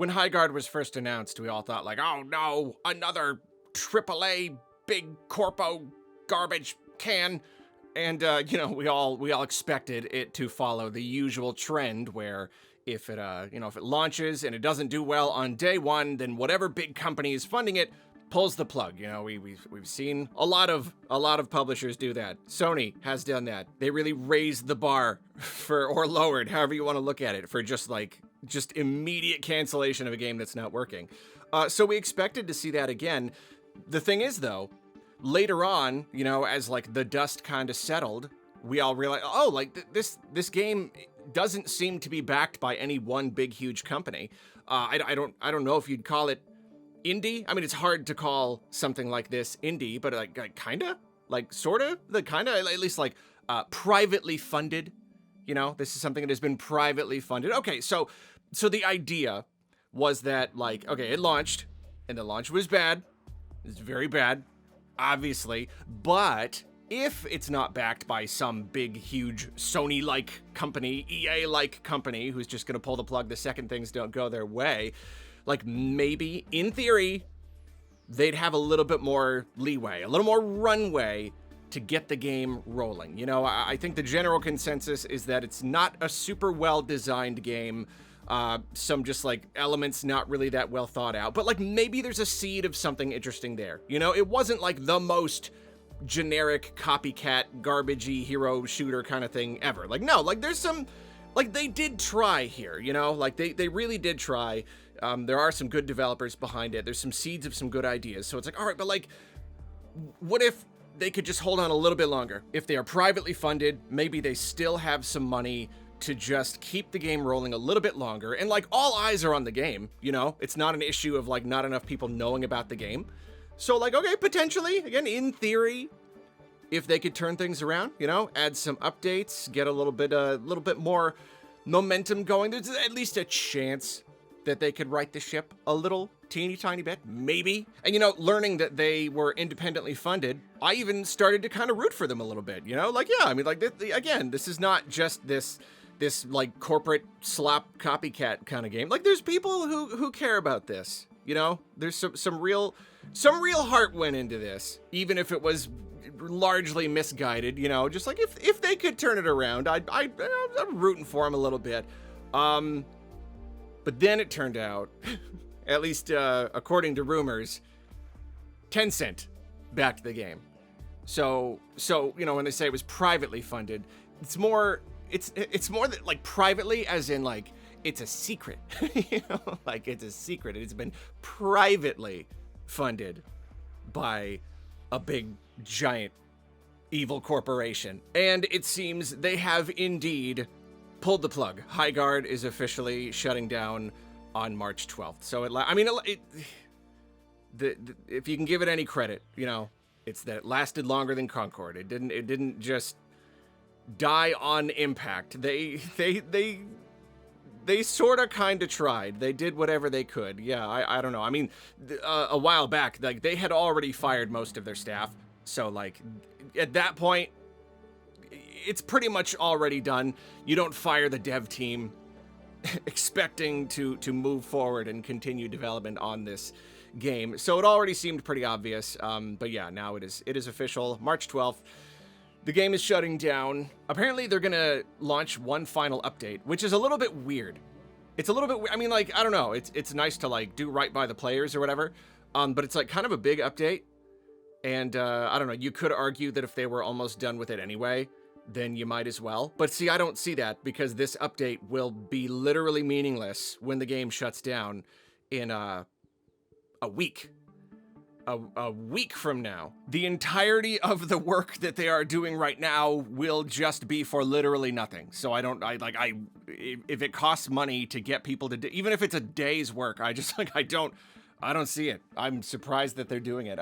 when Highguard was first announced, we all thought like, oh no, another AAA big corpo garbage can. And, we all expected it to follow the usual trend where if it, if it launches and it doesn't do well on day one, then whatever big company is funding it pulls the plug. We've seen a lot of publishers do that. Sony has done that. They really raised the bar or lowered, however you want to look at it, for just immediate cancellation of a game that's not working. So we expected to see that again. The thing is, though, later on, as the dust kind of settled, we all realized, this game doesn't seem to be backed by any one big huge company. I don't know if you'd call it indie. I mean, it's hard to call something like this indie, but kinda, sorta, at least privately funded. This is something that has been privately funded. Okay, so the idea was that it launched, and the launch was bad. It's very bad, obviously, but if it's not backed by some big, huge Sony-like company, EA-like company who's just gonna pull the plug the second things don't go their way, maybe, in theory, they'd have a little bit more leeway, a little more runway to get the game rolling. I think the general consensus is that it's not a super well-designed game. Some just elements not really that well thought out, but maybe there's a seed of something interesting there. It wasn't the most generic copycat garbagey hero shooter kind of thing ever. No, there's some, they did try here, they really did try. There are some good developers behind it. There's some seeds of some good ideas. So it's all right, but what if they could just hold on a little bit longer? If they are privately funded, maybe they still have some money to just keep the game rolling a little bit longer. And all eyes are on the game, it's not an issue of not enough people knowing about the game. So okay, potentially, again, in theory, if they could turn things around, add some updates, get a little bit more momentum going, there's at least a chance that they could right the ship a little teeny tiny bit, maybe. And learning that they were independently funded, I even started to kind of root for them a little bit, again, this is not just this corporate slop copycat kind of game. There's people who care about this, there's some real heart went into this, even if it was largely misguided, just if they could turn it around, I'm rooting for them a little bit. But then it turned out, at least according to rumors, Tencent backed the game. So when they say it was privately funded, it's more that privately as in it's a secret. It's a secret. It's been privately funded by a big giant evil corporation. And it seems they have indeed pulled the plug. Highguard is officially shutting down on March 12th. So if you can give it any credit, it's that it lasted longer than Concord. It didn't just die on impact. They sort of kind of tried. They did whatever they could. Yeah, I don't know. I mean, a while back, they had already fired most of their staff. So at that point, it's pretty much already done. You don't fire the dev team expecting to move forward and continue development on this game. So it already seemed pretty obvious. But yeah, now it is official. March 12th. The game is shutting down. Apparently they're gonna launch one final update, which is a little bit weird. It's a little bit, I mean, I don't know. It's nice to do right by the players or whatever. But it's kind of a big update. And I don't know, you could argue that if they were almost done with it anyway, then you might as well. But see, I don't see that because this update will be literally meaningless when the game shuts down in a week. A week from now. The entirety of the work that they are doing right now will just be for literally nothing. So if it costs money to get people to do, even if it's a day's work, I just I don't see it. I'm surprised that they're doing it.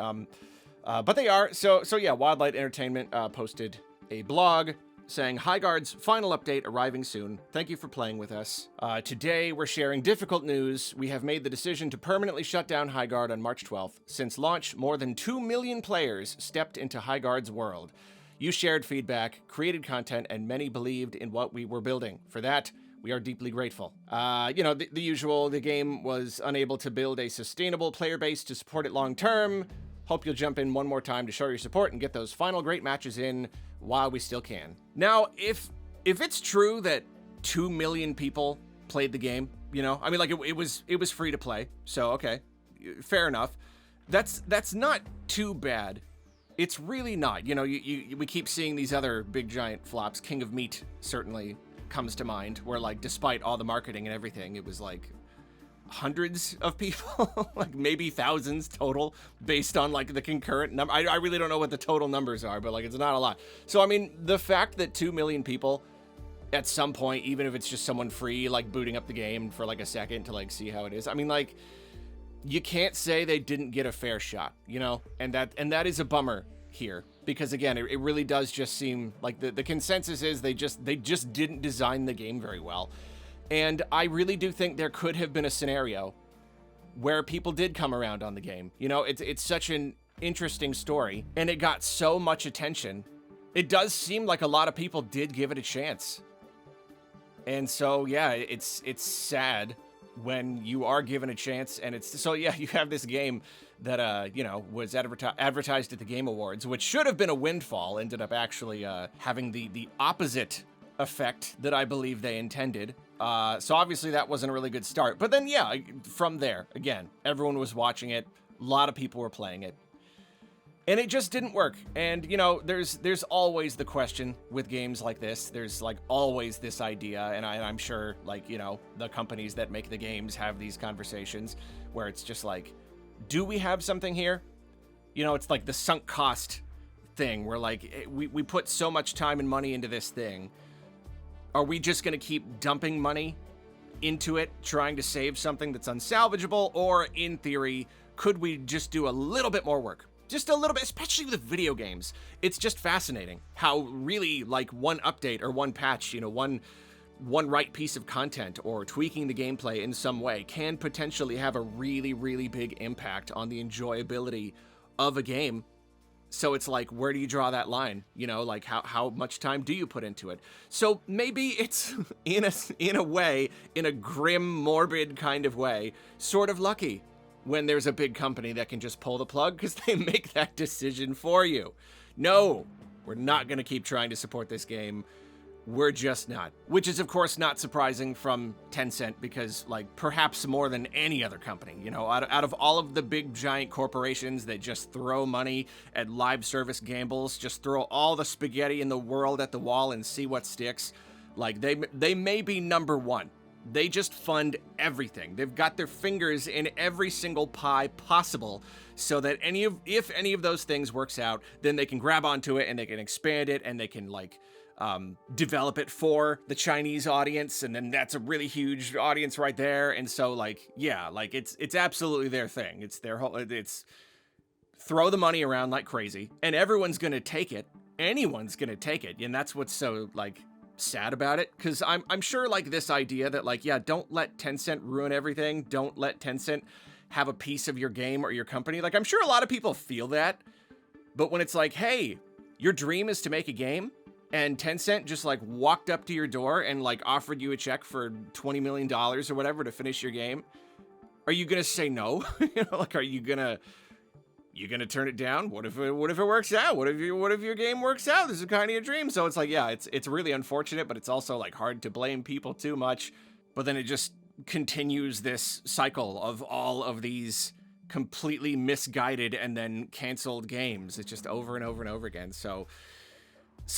But they are. So yeah, Wildlight Entertainment posted a blog saying, Highguard's final update arriving soon. Thank you for playing with us. Today, we're sharing difficult news. We have made the decision to permanently shut down Highguard on March 12th. Since launch, more than 2 million players stepped into Highguard's world. You shared feedback, created content, and many believed in what we were building. For that, We are deeply grateful. You know, the usual, the game was unable to build a sustainable player base to support it long term. Hope you'll jump in one more time to show your support and get those final great matches in while we still can. Now, if it's true that 2 million people played the game, you know, I mean, like it was free to play, so okay, fair enough. That's not too bad. It's really not. You know, we keep seeing these other big giant flops. King of Meat certainly comes to mind, where like despite all the marketing and everything, it was like hundreds of people, like maybe thousands total, based on like the concurrent number. I really don't know what the total numbers are, but like it's not a lot. So I mean, the fact that 2 million people at some point, even if it's just someone free, like booting up the game for like a second to like see how it is, I mean, like, you can't say they didn't get a fair shot, you know? And that is a bummer here, because again, it really does just seem like the consensus is they just didn't design the game very well. And I really do think there could have been a scenario where people did come around on the game. You know, it's such an interesting story, and it got so much attention. It does seem like a lot of people did give it a chance. And so, yeah, it's sad when you are given a chance, and it's so, yeah, you have this game that you know, was advertised at the Game Awards, which should have been a windfall, ended up actually having the opposite effect that I believe they intended. So obviously that wasn't a really good start. But then, yeah, from there, again, everyone was watching it, a lot of people were playing it, and it just didn't work. And, you know, there's always the question with games like this. There's, like, always this idea, and I'm sure, like, you know, the companies that make the games have these conversations where it's just like, do we have something here? You know, it's like the sunk cost thing where, like, we put so much time and money into this thing. Are we just going to keep dumping money into it, trying to save something that's unsalvageable? Or, in theory, could we just do a little bit more work? Just a little bit, especially with video games. It's just fascinating how really, like, one update or one patch, you know, one right piece of content or tweaking the gameplay in some way can potentially have a really, really big impact on the enjoyability of a game. So it's like, where do you draw that line? You know, like how much time do you put into it? So maybe it's in a way, in a grim, morbid kind of way, sort of lucky when there's a big company that can just pull the plug because they make that decision for you. No, we're not going to keep trying to support this game. We're just not. Which is, of course, not surprising from Tencent, because, like, perhaps more than any other company, you know, out of all of the big giant corporations that just throw money at live service gambles, just throw all the spaghetti in the world at the wall and see what sticks, like, they may be number one. They just fund everything. They've got their fingers in every single pie possible, so that if any of those things works out, then they can grab onto it and they can expand it and they can, like, develop it for the Chinese audience, and then that's a really huge audience right there. And so, like, yeah, like, it's absolutely their thing. It's their whole, it's throw the money around like crazy, and everyone's gonna take it. Anyone's gonna take it, and that's what's so, like, sad about it, because I'm sure, like, this idea that, like, yeah, don't let Tencent ruin everything, don't let Tencent have a piece of your game or your company, like, I'm sure a lot of people feel that. But when it's like, hey, your dream is to make a game, and Tencent just, like, walked up to your door and, like, offered you a check for $20 million or whatever to finish your game, are you gonna say no? You know, like, are you gonna turn it down? What if it works out? What if your game works out? This is kind of your dream. So it's like, yeah, it's really unfortunate, but it's also, like, hard to blame people too much. But then it just continues this cycle of all of these completely misguided and then canceled games. It's just over and over and over again. So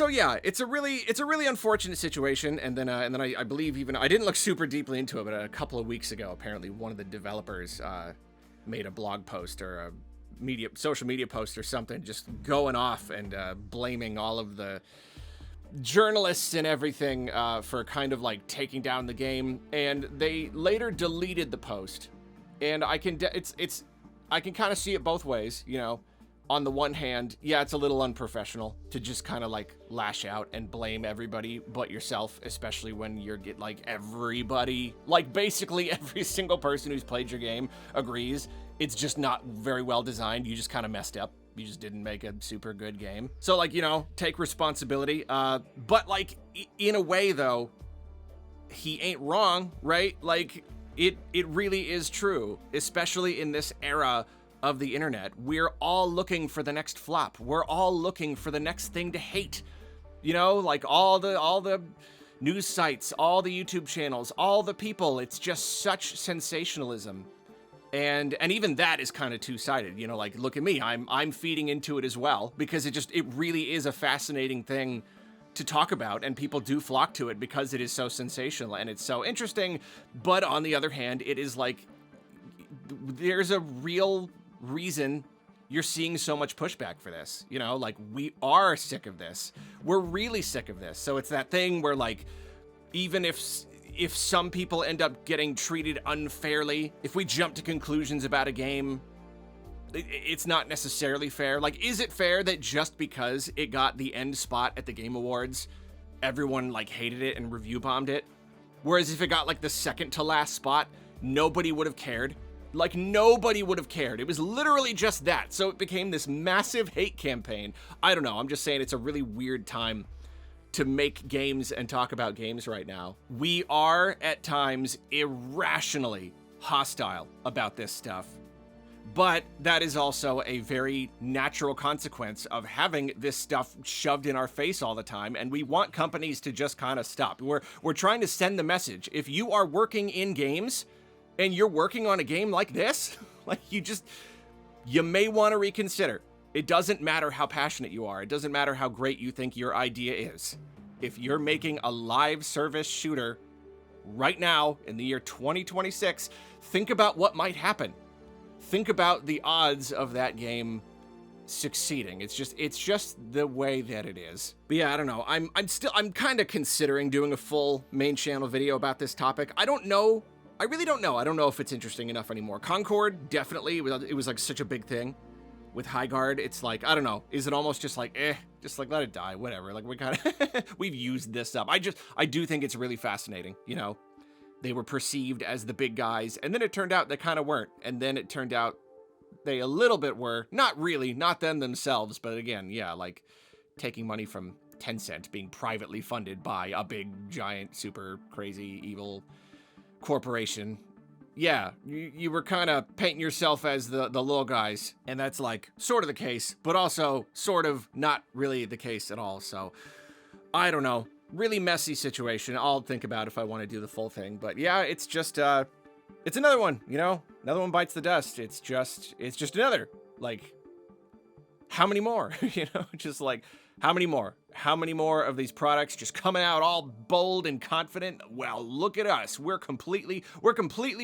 yeah, it's a really unfortunate situation. And then I believe, even, I didn't look super deeply into it, but a couple of weeks ago, apparently one of the developers made a blog post or a social media post or something, just going off and blaming all of the journalists and everything for kind of, like, taking down the game. And they later deleted the post. And I can kind of see it both ways, you know. On the one hand, yeah, it's a little unprofessional to just kind of, like, lash out and blame everybody but yourself, especially when you're like, everybody, like, basically every single person who's played your game agrees it's just not very well designed. You just kind of messed up. You just didn't make a super good game. So, like, you know, take responsibility. But, like, in a way, though, he ain't wrong, right? Like, it really is true, especially in this era of the internet. We're all looking for the next flop. We're all looking for the next thing to hate. You know, like all the news sites, all the YouTube channels, all the people. It's just such sensationalism. And even that is kind of two-sided, you know, like, look at me, I'm feeding into it as well, because it really is a fascinating thing to talk about, and people do flock to it because it is so sensational and it's so interesting. But on the other hand, it is like, there's a real reason you're seeing so much pushback for this, you know, like, we are sick of this. We're really sick of this. So it's that thing where, like, even if some people end up getting treated unfairly, if we jump to conclusions about a game, it's not necessarily fair. Like, is it fair that just because it got the end spot at the Game Awards, everyone, like, hated it and review bombed it? Whereas if it got, like, the second to last spot, nobody would have cared. Like, nobody would have cared. It was literally just that. So it became this massive hate campaign. I don't know. I'm just saying it's a really weird time to make games and talk about games right now. We are, at times, irrationally hostile about this stuff. But that is also a very natural consequence of having this stuff shoved in our face all the time, and we want companies to just kind of stop. We're trying to send the message. If you are working in games, and you're working on a game like this, like, you may want to reconsider. It doesn't matter how passionate you are. It doesn't matter how great you think your idea is. If you're making a live service shooter right now in the year 2026, think about what might happen. Think about the odds of that game succeeding. It's just the way that it is. But yeah, I don't know. I'm kind of considering doing a full main channel video about this topic. I don't know. I really don't know. I don't know if it's interesting enough anymore. Concord, definitely. It was like such a big thing. With Highguard, it's like, I don't know. Is it almost just like, just like let it die, whatever. Like, we kind of, we've used this up. I do think it's really fascinating, you know? They were perceived as the big guys, and then it turned out they kind of weren't. And then it turned out they a little bit were. Not really, not them themselves, but again, yeah, like taking money from Tencent, being privately funded by a big, giant, super crazy, evil corporation. Yeah, you were kind of painting yourself as the little guys, and that's like sort of the case, but also sort of not really the case at all. So I don't know, really messy situation. I'll think about if I want to do the full thing, but yeah, it's just it's another one, you know, another one bites the dust. It's just another, like, how many more? You know, just like, how many more? How many more of these products just coming out all bold and confident? Well, look at us. We're completely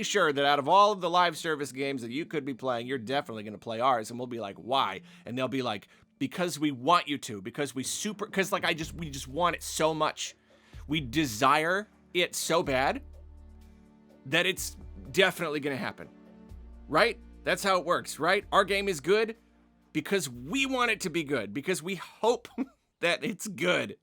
sure that out of all of the live service games that you could be playing, you're definitely going to play ours. And we'll be like, why? And they'll be like, because we want you to, because we just want it so much. We desire it so bad that it's definitely going to happen. Right? That's how it works, right? Our game is good because we want it to be good, because we hope that it's good.